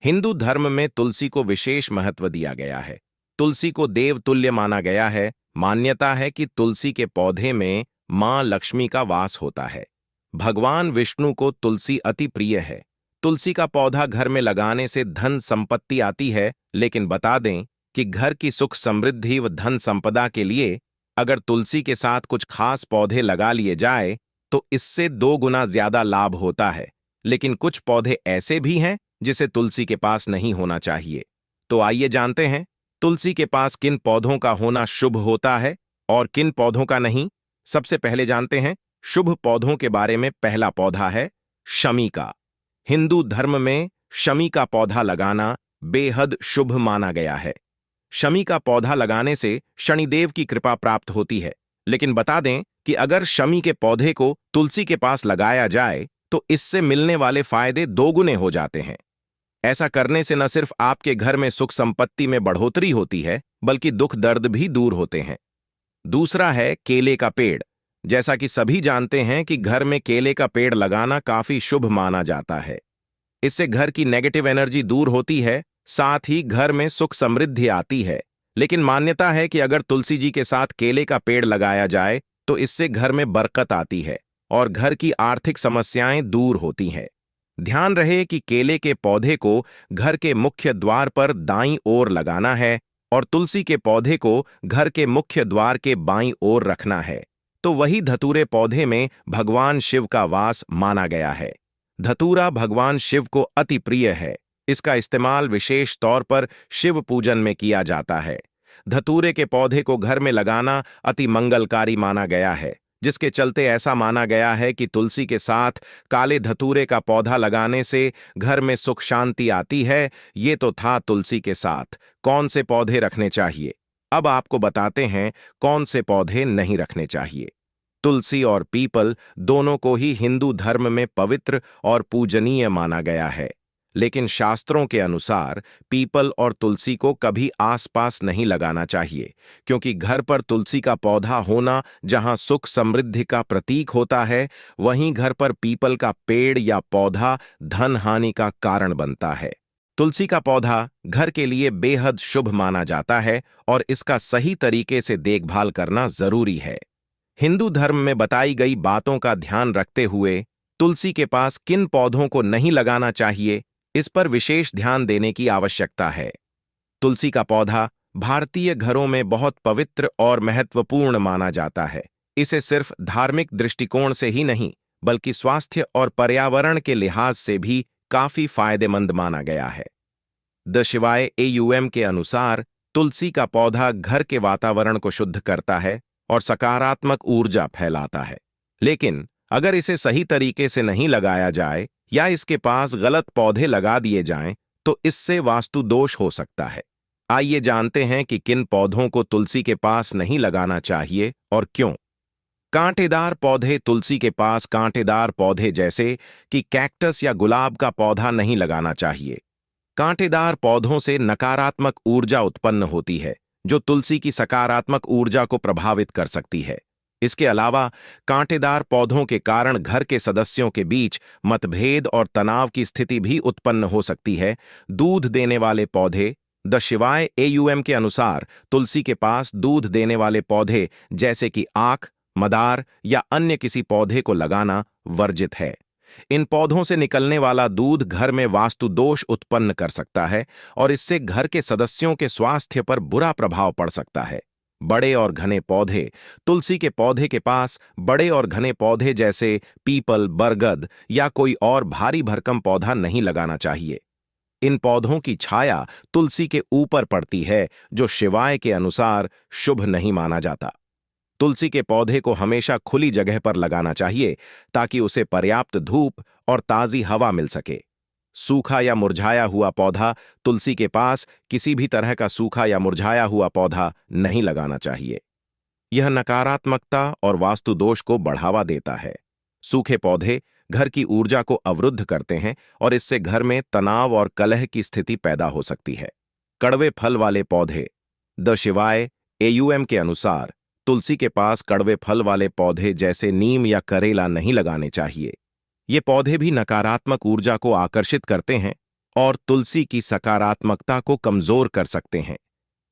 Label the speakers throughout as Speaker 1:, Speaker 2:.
Speaker 1: हिंदू धर्म में तुलसी को विशेष महत्व दिया गया है। तुलसी को देवतुल्य माना गया है। मान्यता है कि तुलसी के पौधे में मां लक्ष्मी का वास होता है। भगवान विष्णु को तुलसी अति प्रिय है। तुलसी का पौधा घर में लगाने से धन संपत्ति आती है, लेकिन बता दें कि घर की सुख समृद्धि व धन संपदा के लिए अगर तुलसी के साथ कुछ खास पौधे लगा लिए जाए तो इससे 2 गुना ज्यादा लाभ होता है। लेकिन कुछ पौधे ऐसे भी हैं जिसे तुलसी के पास नहीं होना चाहिए। तो आइए जानते हैं तुलसी के पास किन पौधों का होना शुभ होता है और किन पौधों का नहीं। सबसे पहले जानते हैं शुभ पौधों के बारे में। पहला पौधा है शमी का। हिंदू धर्म में शमी का पौधा लगाना बेहद शुभ माना गया है। शमी का पौधा लगाने से शनिदेव की कृपा प्राप्त होती है। लेकिन बता दें कि अगर शमी के पौधे को तुलसी के पास लगाया जाए तो इससे मिलने वाले फायदे 2 गुने हो जाते हैं। ऐसा करने से न सिर्फ आपके घर में सुख संपत्ति में बढ़ोतरी होती है, बल्कि दुख दर्द भी दूर होते हैं। दूसरा है केले का पेड़। जैसा कि सभी जानते हैं कि घर में केले का पेड़ लगाना काफी शुभ माना जाता है। इससे घर की नेगेटिव एनर्जी दूर होती है, साथ ही घर में सुख समृद्धि आती है। लेकिन मान्यता है कि अगर तुलसी जी के साथ केले का पेड़ लगाया जाए तो इससे घर में बरकत आती है और घर की आर्थिक समस्याएं दूर होती हैं। ध्यान रहे कि केले के पौधे को घर के मुख्य द्वार पर दाईं ओर लगाना है और तुलसी के पौधे को घर के मुख्य द्वार के बाईं ओर रखना है। तो वही धतूरे पौधे में भगवान शिव का वास माना गया है। धतूरा भगवान शिव को अति प्रिय है। इसका इस्तेमाल विशेष तौर पर शिव पूजन में किया जाता है। धतूरे के पौधे को घर में लगाना अति मंगलकारी माना गया है, जिसके चलते ऐसा माना गया है कि तुलसी के साथ काले धतूरे का पौधा लगाने से घर में सुख शांति आती है। ये तो था तुलसी के साथ कौन से पौधे रखने चाहिए। अब आपको बताते हैं कौन से पौधे नहीं रखने चाहिए। तुलसी और पीपल दोनों को ही हिंदू धर्म में पवित्र और पूजनीय माना गया है, लेकिन शास्त्रों के अनुसार पीपल और तुलसी को कभी आसपास नहीं लगाना चाहिए, क्योंकि घर पर तुलसी का पौधा होना जहां सुख समृद्धि का प्रतीक होता है, वहीं घर पर पीपल का पेड़ या पौधा धन हानि का कारण बनता है। तुलसी का पौधा घर के लिए बेहद शुभ माना जाता है और इसका सही तरीके से देखभाल करना जरूरी है। हिंदू धर्म में बताई गई बातों का ध्यान रखते हुए तुलसी के पास किन पौधों को नहीं लगाना चाहिए, इस पर विशेष ध्यान देने की आवश्यकता है। तुलसी का पौधा भारतीय घरों में बहुत पवित्र और महत्वपूर्ण माना जाता है। इसे सिर्फ धार्मिक दृष्टिकोण से ही नहीं, बल्कि स्वास्थ्य और पर्यावरण के लिहाज से भी काफी फायदेमंद माना गया है। द शिवाय AUM के अनुसार तुलसी का पौधा घर के वातावरण को शुद्ध करता है और सकारात्मक ऊर्जा फैलाता है। लेकिन अगर इसे सही तरीके से नहीं लगाया जाए या इसके पास गलत पौधे लगा दिए जाएं, तो इससे वास्तु दोष हो सकता है। आइए जानते हैं कि किन पौधों को तुलसी के पास नहीं लगाना चाहिए और क्यों। कांटेदार पौधे। तुलसी के पास कांटेदार पौधे जैसे कि कैक्टस या गुलाब का पौधा नहीं लगाना चाहिए। कांटेदार पौधों से नकारात्मक ऊर्जा उत्पन्न होती है, जो तुलसी की सकारात्मक ऊर्जा को प्रभावित कर सकती है। इसके अलावा कांटेदार पौधों के कारण घर के सदस्यों के बीच मतभेद और तनाव की स्थिति भी उत्पन्न हो सकती है। दूध देने वाले पौधे। द शिवाय AUM के अनुसार तुलसी के पास दूध देने वाले पौधे जैसे कि आक, मदार या अन्य किसी पौधे को लगाना वर्जित है। इन पौधों से निकलने वाला दूध घर में वास्तु दोष उत्पन्न कर सकता है और इससे घर के सदस्यों के स्वास्थ्य पर बुरा प्रभाव पड़ सकता है। बड़े और घने पौधे। तुलसी के पौधे के पास बड़े और घने पौधे जैसे पीपल, बरगद या कोई और भारी भरकम पौधा नहीं लगाना चाहिए। इन पौधों की छाया तुलसी के ऊपर पड़ती है, जो शिवाय के अनुसार शुभ नहीं माना जाता। तुलसी के पौधे को हमेशा खुली जगह पर लगाना चाहिए ताकि उसे पर्याप्त धूप और ताजी हवा मिल सके। सूखा या मुरझाया हुआ पौधा। तुलसी के पास किसी भी तरह का सूखा या मुरझाया हुआ पौधा नहीं लगाना चाहिए। यह नकारात्मकता और वास्तु दोष को बढ़ावा देता है। सूखे पौधे घर की ऊर्जा को अवरुद्ध करते हैं और इससे घर में तनाव और कलह की स्थिति पैदा हो सकती है। कड़वे फल वाले पौधे। द शिवाय AUM के अनुसार तुलसी के पास कड़वे फल वाले पौधे जैसे नीम या करेला नहीं लगाने चाहिए। ये पौधे भी नकारात्मक ऊर्जा को आकर्षित करते हैं और तुलसी की सकारात्मकता को कमजोर कर सकते हैं।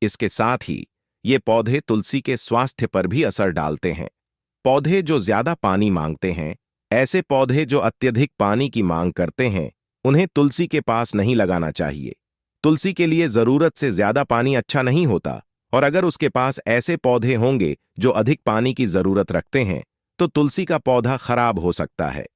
Speaker 1: इसके साथ ही ये पौधे तुलसी के स्वास्थ्य पर भी असर डालते हैं। पौधे जो ज्यादा पानी मांगते हैं, ऐसे पौधे जो अत्यधिक पानी की मांग करते हैं, उन्हें तुलसी के पास नहीं लगाना चाहिए। तुलसी के लिए जरूरत से ज्यादा पानी अच्छा नहीं होता, और अगर उसके पास ऐसे पौधे होंगे जो अधिक पानी की जरूरत रखते हैं, तो तुलसी का पौधा खराब हो सकता है।